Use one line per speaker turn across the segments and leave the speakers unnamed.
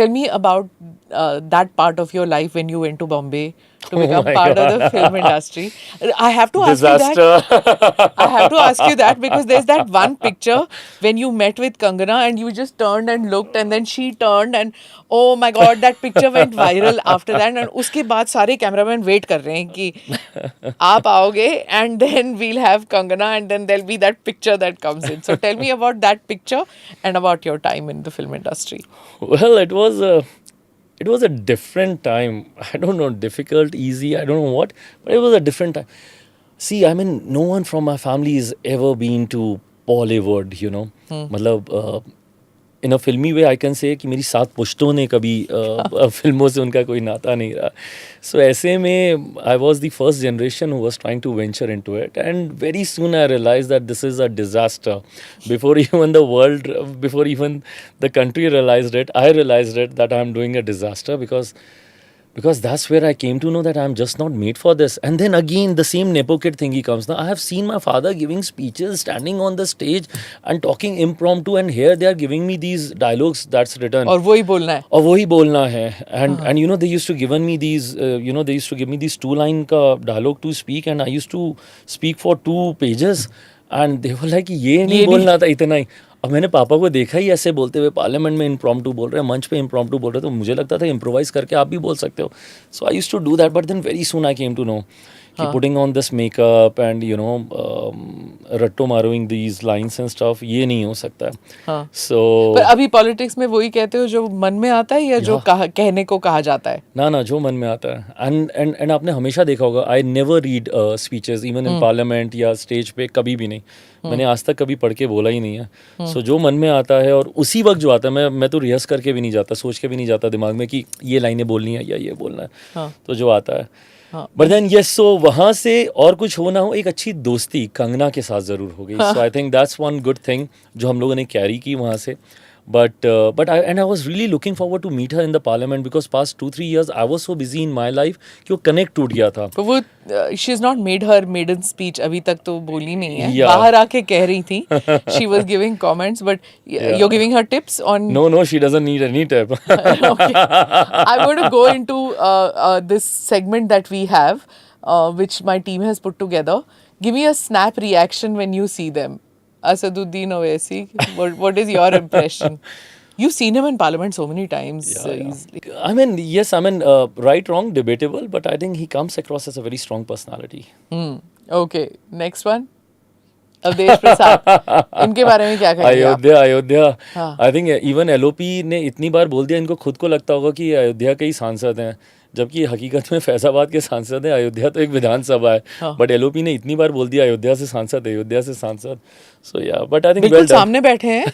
tell me about that part of your life when you went to Bombay to
Oh
become
my
part of the
God.
film industry. I have to ask you that.
Disaster.
I have to ask you that because there's that one picture when you met with Kangana and you just turned and looked and then she turned and oh my god that picture went viral after that and उसके बाद सारे cameraman wait कर रहे हैं कि आप आओगे and then we'll have Kangana and then there'll be that picture that comes in. So tell me about that picture and about your time in the film industry.
Well, it was a different time. I don't know, difficult, easy, I don't know what, but it was a different time. See, I mean, no one from my family has ever been to Bollywood, you know. मतलब इन अ फिल्मी वे I can say कि मेरी 7 पुश्तों ने कभी फिल्मों से उनका कोई नाता नहीं रहा. सो ऐसे में I was the first generation who was trying to venture in to it and very soon I realize that this is a disaster. Before even the world, before even the country realized it, I realized it that I'm doing a disaster because that's where I came to know that I'm just not made for this. And then again, the same Nepo kid thingy comes. Now, I have seen my father giving speeches, standing on the stage and talking impromptu, and here they are giving me these dialogues that's written.
और वही बोलना है.
और वही बोलना है. And you know, they used to give me these, they used to give me these 2-line का dialogue to speak, and I used to speak for 2 pages. And they were like, ये नहीं बोलना था इतना ही. अब मैंने पापा को देखा ही ऐसे बोलते हुए, पार्लियामेंट में इम्प्रॉम्प्टू बोल रहे हैं, मंच पे इम्प्रॉम्प्टू बोल रहे हैं, तो मुझे लगता था इम्प्रोवाइज करके आप भी बोल सकते हो. So I used to do that, but then very soon I came to know कि putting on this makeup and you know रट्टो मारोइंग दीज लाइन्स एंड स्टफ, ये नहीं हो सकता है. सो
पर अभी पॉलिटिक्स में वही कहते हो जो मन में आता है या जो कहने को कहा जाता है?
ना जो मन में आता है. एंड आपने हमेशा देखा होगा, I never read speeches even in parliament या स्टेज पे, कभी भी नहीं. मैंने आज तक कभी पढ़ के बोला ही नहीं है. सो जो मन में आता है और उसी वक्त जो आता है, मैं तो रिहर्स करके भी नहीं जाता, सोच के भी नहीं जाता दिमाग में कि ये लाइनें बोलनी है या ये बोलना है. तो जो आता है. बट देन यस, सो वहाँ से और कुछ हो ना हो, एक अच्छी दोस्ती कंगना के साथ ज़रूर हो गई. So I think that's one good thing जो हम लोगों ने कैरी की वहाँ से. But I was really looking forward to meet her in the parliament because past 2-3 years I was so busy in my life कि वो connect टूट गया था.
तो वो she has not made her maiden speech अभी तक तो बोली नहीं है.
Yeah.
बाहर आके कह रही थी. She was giving comments, but you're giving her tips on.
No, she doesn't need any tip.
Okay. I'm going to go into this segment that we have, which my team has put together. Give me a snap reaction when you see them. Asaduddin Owaisi, what is your impression? You've seen him in Parliament so many times.
Yeah. I mean, yes, right, wrong, debatable, but I think he comes across as a very strong personality.
Okay, next one. Awadhesh Prasad, इनके बारे में क्या कहेंगे?
Ayodhya. I think even LOP ने इतनी बार बोल दिया, इनको खुद को लगता होगा कि अयोध्या के ही सांसद हैं, जबकि हकीकत में फैजाबाद के सांसद हैं. अयोध्या तो एक विधानसभा है. बट एलओपी ने इतनी बार बोल दिया अयोध्या से सांसद, अयोध्या से सांसद. सो या, बट आई थिंक
बिल्कुल सामने बैठे हैं.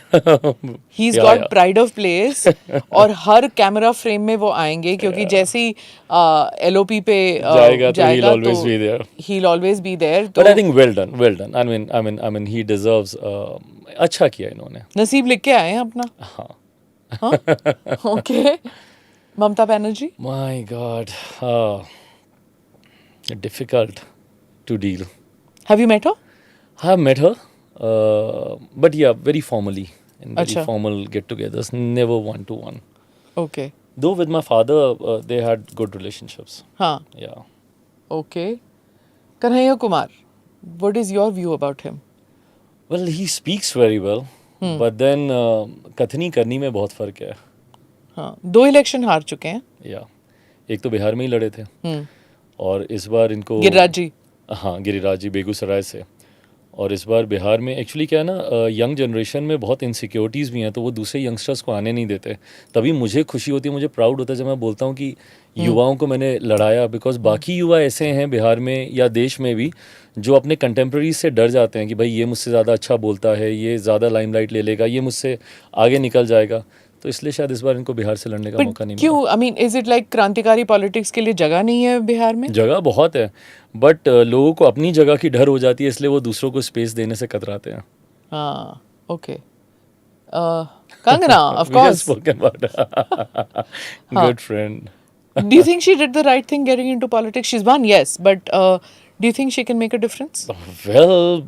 He is got pride of place. और हर कैमरा फ्रेम में वो आएंगे क्योंकि जैसे ही एलओपी पे
जाएगा तो he'll always be there.
He'll always be there.
But I think well done. I mean he deserves. अच्छा किया इन्होंने.
नसीब लिख के आए हैं अपना. हाँ. Okay. Mamata Banerjee?
My God, difficult to deal.
Have you met her?
I have met her, but yeah, very formally, in very formal get-togethers, never one-to-one.
Okay.
Though with my father, they had good relationships.
हाँ.
Yeah.
Okay. Kanhaiya Kumar, what is your view about him?
Well, he speaks very well, but then कथनी करनी में बहुत फर्क है.
हाँ, 2 election हार चुके हैं.
या, एक तो बिहार में ही लड़े थे और इस बार इनको
गिरिराज जी.
हाँ, गिरिराज जी बेगूसराय से. और इस बार बिहार में एक्चुअली क्या है ना, यंग जनरेशन में बहुत इनसिक्योरिटीज़ भी हैं, तो वो दूसरे यंगस्टर्स को आने नहीं देते. तभी मुझे खुशी होती है, मुझे प्राउड होता है जब मैं बोलता हूँ कि युवाओं को मैंने लड़ाया. बिकॉज बाकी युवा ऐसे हैं बिहार में या देश में भी जो अपने कंटेम्प्रेरीज से डर जाते हैं कि भाई ये मुझसे ज़्यादा अच्छा बोलता है, ये ज़्यादा लाइमलाइट ले लेगा, ये मुझसे आगे निकल जाएगा. तो इसलिए शायद इस बार इनको बिहार से लड़ने का मौका नहीं मिला.
क्यों? I mean, is it like क्रांतिकारी पॉलिटिक्स के लिए जगह नहीं है बिहार में?
जगह बहुत है, बट लोगों को अपनी जगह की डर हो जाती है, इसलिए वो दूसरों को स्पेस देने से कतराते हैं.
हाँ, okay. Kangana, of course.
We have spoken about good friend.
Do you think she did the right thing getting into politics? She's won, yes, but Do you think she can make a difference?
Well,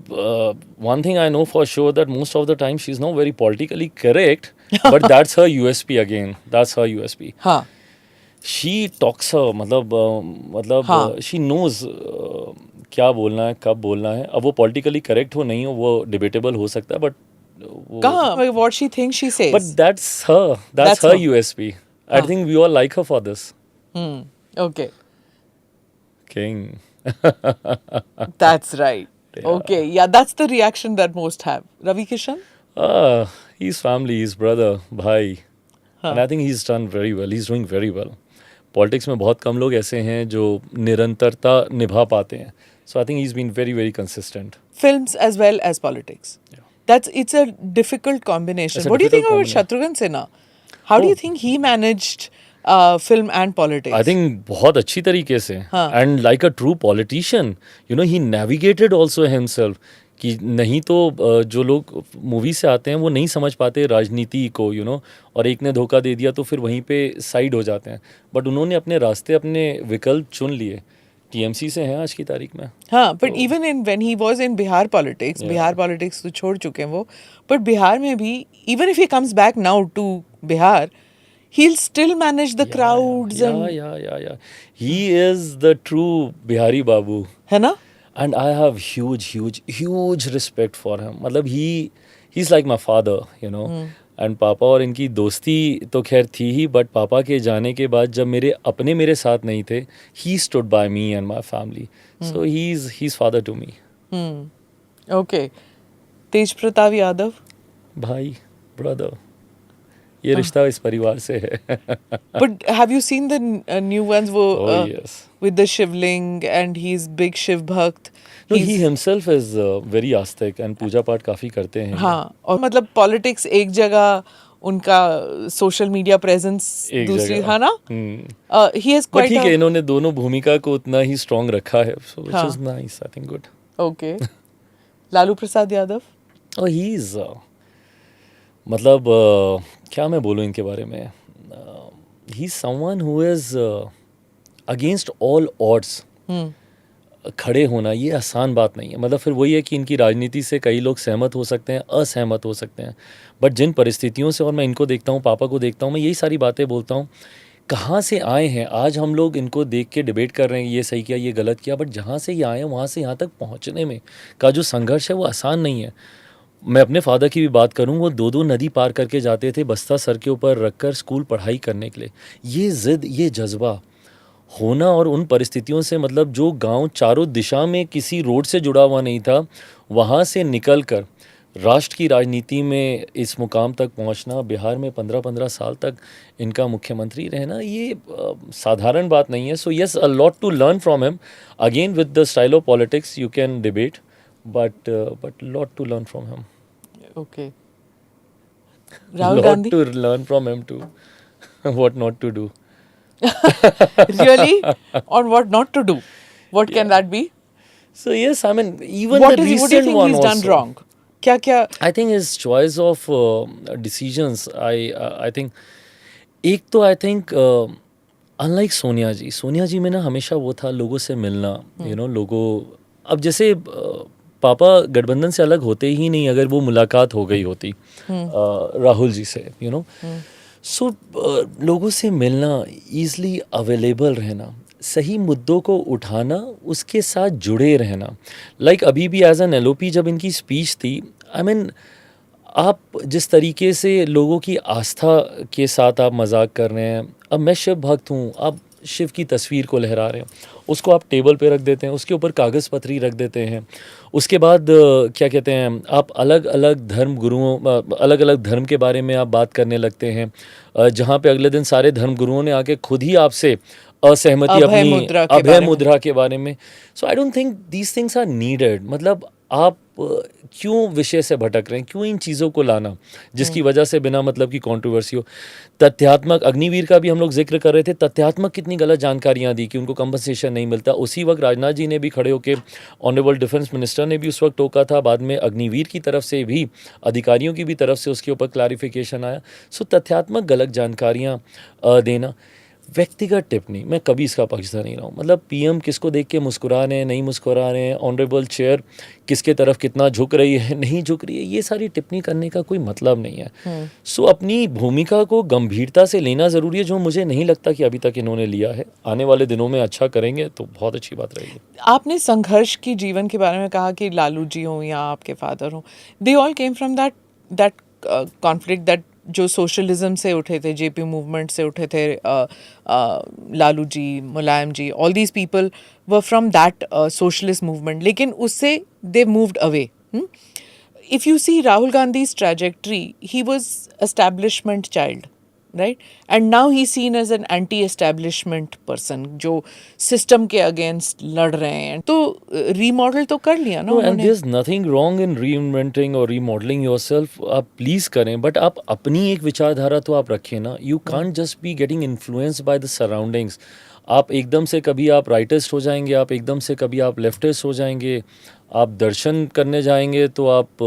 one thing I know for sure that most of the time she's not very politically correct, but that's her USP again. That's her USP.
हाँ
She talks her मतलब
हाँ.
she knows क्या बोलना है कब बोलना है. अब वो politically correct हो नहीं हो वो debatable हो सकता है, but
कहाँ? What she thinks she says.
but that's her. That's
That's
her
her.
USP. I
Huh.
think we all like her for this.
Okay,
King.
that's right.
Yeah.
Okay, yeah, that's the reaction that most have. Ravi Kishan?
He's family, his brother, bhai. And I think he's done very well. He's doing very well. Politics में बहुत कम लोग ऐसे हैं जो निरंतरता निभा पाते हैं. So I think he's been very, very consistent.
Films as well as politics.
Yeah.
It's a difficult combination.
It's a
What do you think about
difficult
Shatrughan Sinha? How do you
Oh.
think he managed film and politics?
I think बहुत अच्छी तरीके से.
हाँ.
And like a true politician, you know, he navigated also himself. कि नहीं तो जो लोग मूवी से आते हैं वो नहीं समझ पाते राजनीति को, यू नो, और एक ने धोखा दे दिया तो फिर वहीं पे साइड हो जाते हैं. बट उन्होंने अपने रास्ते, अपने विकल्प चुन लिए. टीएमसी से हैं आज की तारीख में.
हाँ, but even in when he was in Bihar politics,
Yeah.
Bihar politics तो छोड़ चुके हैं वो, but बिहार में भी even if he comes back now to Bihar, he'll still manage the crowds and
Yeah. He is the true Bihari Babu.
है ना?
And I have huge respect for him. मतलब he's like my father, you know. And पापा और इनकी दोस्ती तो खैर थी ही, बट पापा के जाने के बाद जब मेरे साथ नहीं थे, he stood by me and my family. So he's father to me.
Okay. तेज प्रताप यादव?
भाई, brother. ये रिश्ता इस परिवार से है.
But have you seen the new ones वो
Oh yes.
with the Shivling and he's big Shiv Bhakt?
No,
He's-
he himself is very Astik and पूजा पाठ काफी करते हैं.
हाँ, और मतलब पॉलिटिक्स एक जगह, उनका सोशल मीडिया प्रेजेंस
एक
दूसरी,
जगह.
हाँ ना? He has
बट
quite
ठीक है,
a
इन्होंने दोनों भूमिका को उतना ही स्ट्रॉन्ग रखा है. So which
हाँ.
is nice, I think good.
okay. Lalu Prasad Yadav?
Oh, he's मतलब क्या मैं बोलूँ इनके बारे में. He's someone who is against all odds. खड़े होना ये आसान बात नहीं है. मतलब फिर वही है कि इनकी राजनीति से कई लोग सहमत हो सकते हैं, असहमत हो सकते हैं, बट जिन परिस्थितियों से, और मैं इनको देखता हूँ, पापा को देखता हूँ, मैं यही सारी बातें बोलता हूँ. कहाँ से आए हैं आज हम लोग इनको देख के डिबेट कर रहे हैं, ये सही किया, ये गलत किया, बट जहाँ से ये आए हैं वहाँ से यहाँ तक पहुँचने में का जो संघर्ष है वो आसान नहीं है. मैं अपने फादर की भी बात करूं, वो 2 नदी पार करके जाते थे बस्ता सर के ऊपर रखकर स्कूल पढ़ाई करने के लिए. ये ज़िद, ये जज्बा होना, और उन परिस्थितियों से, मतलब जो गांव चारों दिशा में किसी रोड से जुड़ा हुआ नहीं था, वहाँ से निकल कर राष्ट्र की राजनीति में इस मुकाम तक पहुँचना, बिहार में 15-15 साल तक इनका मुख्यमंत्री रहना, ये साधारण बात नहीं है. So yes, a lot to learn from him. Again with the style of politics you can debate, but lot to learn from him.
Okay. Rahul
Lot
Gandhi?
to learn from him too. What not to do.
Really? On what not to do? What can that be?
So yes, I mean even
What
the
do you
recent
think
one
he's done
also.
wrong? क्या
I think his choice of decisions. I think एक तो I think unlike Sonia जी में ना हमेशा वो था लोगों से मिलना, you know, लोगों, अब जैसे पापा गठबंधन से अलग होते ही नहीं अगर वो मुलाकात हो गई होती राहुल जी से, यू नो. सो लोगों से मिलना, ईजली अवेलेबल रहना, सही मुद्दों को उठाना, उसके साथ जुड़े रहना. लाइक अभी भी एज एन एलओपी जब इनकी स्पीच थी, आई मीन आप जिस तरीके से लोगों की आस्था के साथ आप मजाक कर रहे हैं. अब मैं शिव भक्त हूँ, आप शिव की तस्वीर को लहरा रहे हैं, उसको आप टेबल पे रख देते हैं, उसके ऊपर कागज़ पत्री रख देते हैं. उसके बाद क्या कहते हैं, आप अलग अलग धर्म गुरुओं, अलग अलग धर्म के बारे में आप बात करने लगते हैं, जहाँ पे अगले दिन सारे धर्म गुरुओं ने आके खुद ही आपसे असहमति अपनी अभय मुद्रा के बारे में. So I don't think these things are needed. मतलब आप क्यों विषय से भटक रहे हैं, क्यों इन चीज़ों को लाना जिसकी वजह से बिना मतलब की कंट्रोवर्सी हो. तथ्यात्मक, अग्निवीर का भी हम लोग जिक्र कर रहे थे, तथ्यात्मक कितनी गलत जानकारियां दी कि उनको कंपनसेशन नहीं मिलता. उसी वक्त राजनाथ जी ने भी खड़े होकर, ऑनरेबल डिफेंस मिनिस्टर ने भी उस वक्त टोका था, बाद में अग्निवीर की तरफ से भी, अधिकारियों की भी तरफ से उसके ऊपर क्लैरिफिकेशन आया. सो तथ्यात्मक गलत जानकारियाँ देना. व्यक्तिगत टिप्पणी, मैं कभी इसका पक्षधर नहीं रहा हूँ। मतलब पीएम किसको देख के मुस्कुरा रहे हैं, नहीं मुस्कुरा रहे हैं, ऑनरेबल चेयर किसके तरफ कितना झुक रही है, नहीं झुक रही है, ये सारी टिप्पणी करने का कोई मतलब नहीं है। सो अपनी भूमिका को गंभीरता से लेना ज़रूरी है, जो मुझे नहीं लगता कि अभी तक इन्होंने लिया है। आने वाले दिनों में अच्छा करेंगे तो बहुत अच्छी बात रहेगी।
आपने संघर्ष की जीवन के बारे में कहा कि लालू जी हों या आपके फादर हों, they all came from that conflict, that जो सोशलिज्म से उठे थे, जेपी मूवमेंट से उठे थे, Lalu ji, Mulayam ji, all these people were from that socialist movement, लेकिन उससे they moved away. If you see Rahul Gandhi's trajectory, he was establishment child, right? And now he's seen as an anti-establishment person, जो system के against लड़ रहे हैं. तो remodel तो कर लिया ना
No, and
उन्होंने.
there's nothing wrong in reinventing or remodeling yourself. आप प्लीज़ करें, बट आप अपनी एक विचारधारा तो आप रखें ना. You can't just be getting influenced by the surroundings. आप एकदम से कभी आप राइटिस्ट हो जाएंगे, आप एकदम से कभी आप लेफ्टिस्ट हो जाएंगे, आप दर्शन करने जाएंगे तो आप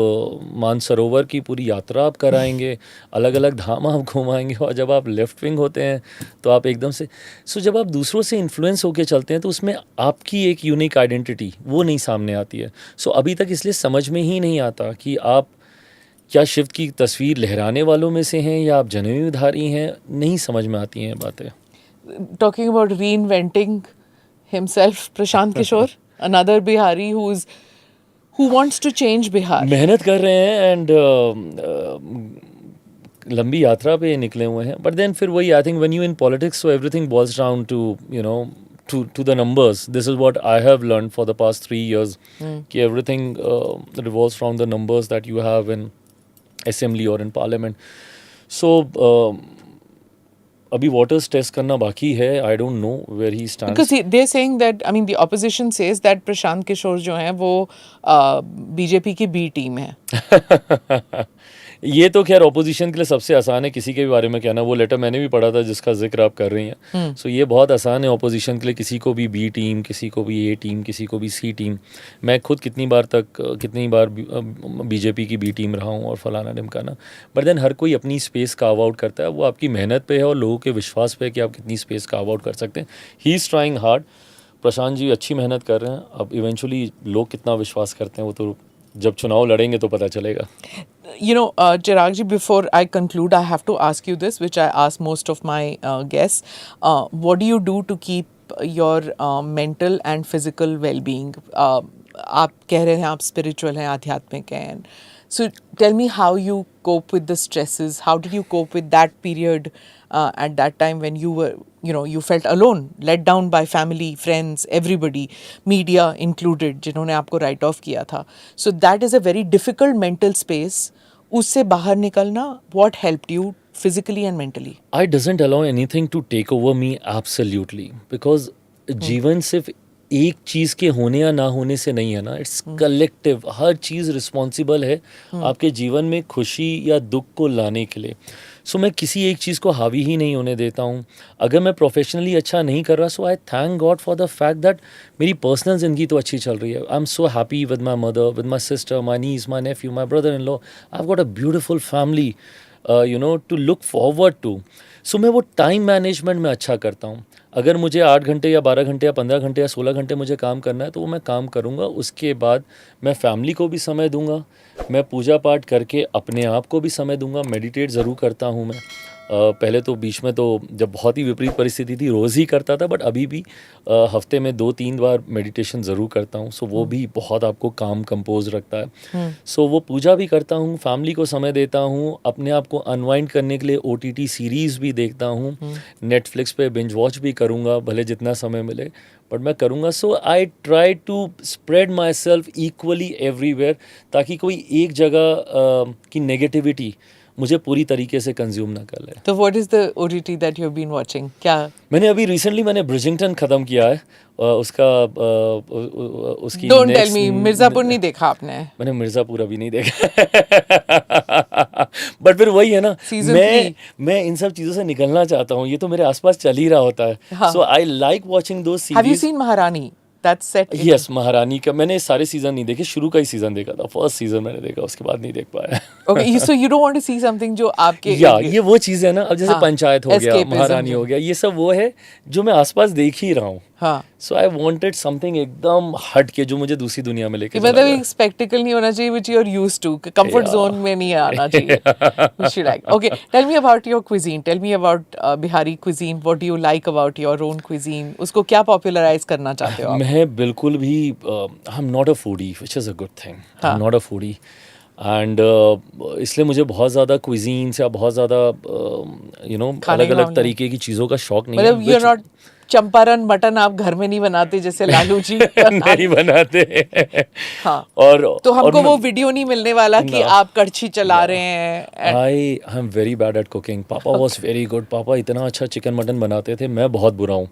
मानसरोवर की पूरी यात्रा आप कराएंगे, अलग अलग धाम आप घुमाएंगे, और जब आप लेफ्ट विंग होते हैं तो आप एकदम से जब आप दूसरों से इन्फ्लुएंस होके चलते हैं तो उसमें आपकी एक यूनिक आइडेंटिटी वो नहीं सामने आती है. अभी तक इसलिए समझ में ही नहीं आता कि आप क्या शिव की तस्वीर लहराने वालों में से हैं या आप जनेऊधारी हैं, नहीं समझ में आती हैं बातें.
Talking about reinventing himself, Prashant Kishore, another Bihari who wants to change Bihar.
मेहनत कर रहे हैं एंड लंबी यात्रा पे निकले हुए हैं. बट देन फिर वही, I think when you in politics, so everything boils down to you know to the numbers. This is what I have learned for the past 3 years. कि everything revolves from the numbers that you have in assembly or in parliament. So अभी voters test करना बाकी है. I don't know where he stands.
Because they're saying that, I mean, the opposition says that Prashant Kishore जो हैं वो BJP की B team है.
ये तो खैर ऑपोजिशन के लिए सबसे आसान है किसी के भी बारे में कहना. वो लेटर मैंने भी पढ़ा था जिसका जिक्र आप कर रही हैं. सो ये बहुत आसान है ऑपोजिशन के लिए, किसी को भी बी टीम, किसी को भी ए टीम, किसी को भी सी टीम. मैं खुद कितनी बार बीजेपी की बी टीम रहा हूँ और फलाना ढिमकाना. बट देन हर कोई अपनी स्पेस कार्व आउट करता है. वो आपकी मेहनत पे है और लोगों के विश्वास पे है कि आप कितनी स्पेस कार्व आउट कर सकते हैं. He is trying hard. Prashant ji अच्छी मेहनत कर रहे हैं. अब इवेंचुअली लोग कितना विश्वास करते हैं वो तो जब चुनाव लड़ेंगे तो पता चलेगा.
You know, Chirag ji, before I conclude, I have to ask you this, which I ask most of my guests. What do you do to keep your mental and physical well-being? आप कह रहे हैं आप spiritual हैं, आध्यात्मिक हैं. So tell me how you cope with the stresses. How did you cope with that period at that time when you were, you felt alone, let down by family, friends, everybody, media included, जिन्होंने आपको write off किया था. So that is a very difficult mental space. उससे बाहर निकलना, what helped you physically and mentally?
I doesn't allow anything to take over me absolutely, because जीवन सिर्फ एक चीज़ के होने या ना होने से नहीं है ना. It's collective. Her cheese responsible है आपके जीवन में खुशी या दुख को लाने के लिए. मैं किसी एक चीज़ को हावी ही नहीं होने देता हूँ. अगर मैं प्रोफेशनली अच्छा नहीं कर रहा, I thank God for the fact that मेरी पर्सनल ज़िंदगी तो अच्छी चल रही है. I am so happy with my mother, with my sister, my niece, my nephew, my brother in law. I have got a beautiful family to look forward to. मैं वो time management में अच्छा करता हूँ. अगर मुझे 8 घंटे या 12 घंटे या 15 घंटे या 16 घंटे मुझे काम करना है तो वो मैं काम करूँगा. उसके बाद मैं फैमिली को भी समय दूंगा. मैं पूजा पाठ करके अपने आप को भी समय दूंगा. मेडिटेट ज़रूर करता हूँ मैं. पहले तो बीच में तो जब बहुत ही विपरीत परिस्थिति थी रोज़ ही करता था, बट अभी भी हफ्ते में 2-3 बार मेडिटेशन ज़रूर करता हूँ. वो भी बहुत आपको काम कंपोज रखता है. वो पूजा भी करता हूँ, फैमिली को समय देता हूँ, अपने आप को अनवाइंड करने के लिए OTT सीरीज़ भी देखता हूँ. नेटफ्लिक्स पे बिंज वॉच भी करूँगा, भले जितना समय मिले बट मैं करूँगा. I try to spread myself equally everywhere, ताकि कोई एक जगह की नेगेटिविटी मुझे पूरी तरीके से कंज्यूम ना कर ले.
तो what is the OTT that you have been watching? क्या
मैंने अभी रिसेंटली ब्रिजिंगटन खत्म किया है. उसका उसकी
डोंट टेल मी मिर्जापुर नहीं देखा आपने?
मैंने मिर्जापुर अभी नहीं देखा. बट फिर वही है ना, मैं इन सब चीज़ों से निकलना चाहता हूँ. ये तो मेरे आसपास चल ही रहा होता है. So I like watching those series.
Have you seen Maharani? That's set in.
Yes, महारानी का मैंने सारे सीजन नहीं देखे, शुरू का ही सीजन देखा था, फर्स्ट सीजन मैंने देखा, उसके बाद नहीं देख पाया।
Okay, so you don't want to see something जो आपके
या ये वो चीज़ है ना, अब जैसे
हाँ,
पंचायत हो गया,
escapism
महारानी
जो।
हो गया, ये सब वो है जो मैं आसपास देख ही रहा हूँ।
हाँ,
सो आई वांटेड समथिंग एकदम हट के जो मुझे दूसरी दुनिया में लेके
कि
चला
मतलब
जाए।
एक स्पेक्टिकल नहीं होना चाहिए which you are used to, comfort
Yeah.
zone में नहीं आना चाहिए, which you like. Okay, tell me about your cuisine. Tell me about Bihari cuisine. What do you like about your own cuisine? उसको क्या popularize करना चाहते हो आप?
मैं बिल्कुल भी I am not a foodie, which is a good thing. I
हाँ।
Am not a foodie and इसलिए मुझे बहुत ज़्यादा cuisines या बहुत ज़्यादा
खाने
अलग
का
अलग तरीके की चीज़ों का शौक नहीं
मतलब
है।
you're not चंपारण मटन आप घर में नहीं बनाते जैसे लालू जी
नहीं बनाते।
हाँ,
और
तो हमको
और
वो वीडियो नहीं मिलने वाला कि
No.
आप कड़छी चला रहे हैं।
I am very bad at cooking. पापा वॉज वेरी गुड। पापा इतना अच्छा चिकन मटन बनाते थे, मैं बहुत बुरा हूँ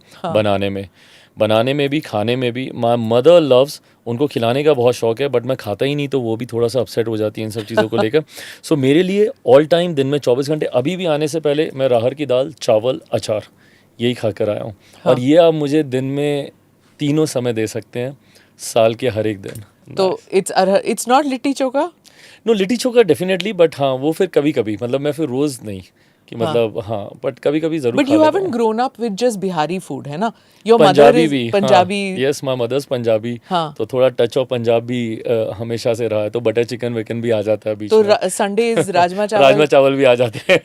बनाने में भी, खाने में भी। माई मदर लव्स, उनको खिलाने का बहुत शौक है, बट मैं खाता ही नहीं, तो वो भी थोड़ा सा अपसेट हो जाती है इन सब चीज़ों को लेकर। सो मेरे लिए ऑल टाइम दिन में 24 घंटे, अभी भी आने से पहले मैं राहर की दाल, चावल, अचार यही खा कर आया हूँ। और ये आप मुझे दिन में तीनों समय दे सकते हैं, साल के हर एक दिन।
तो it's not litti chokha.
No, litti chokha definitely, but हाँ वो फिर कभी कभी, मतलब मैं फिर रोज़ नहीं कि मतलब हाँ, बट कभी कभी ज़रूर।
But you haven't grown up with just Bihari food, है ना? योर मदर
पंजाबी
इज
भी,
Punjabi.
Yes, my mother's Punjabi,
हाँ।
तो थोड़ा टच ऑफ पंजाबी हमेशा से रहा है, तो बटर चिकन विकन भी आ जाता है बीच
तो
में।
संडेज राजमा
राजमा
चावल।
चावल भी आ जाते हैं।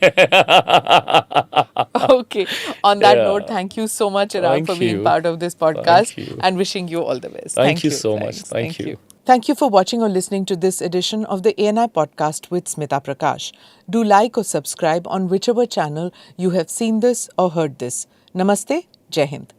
Okay. On that
Yeah.
note, thank you so much, Anurag,
Thank
for being
you.
part of this podcast,
Thank you.
and wishing you all the best.
Thank you so much.
Thanks.
Thank you.
Thank you for watching or listening to this edition of the ANI podcast with Smita Prakash. Do like or subscribe on whichever channel you have seen this or heard this. Namaste. Jai Hind.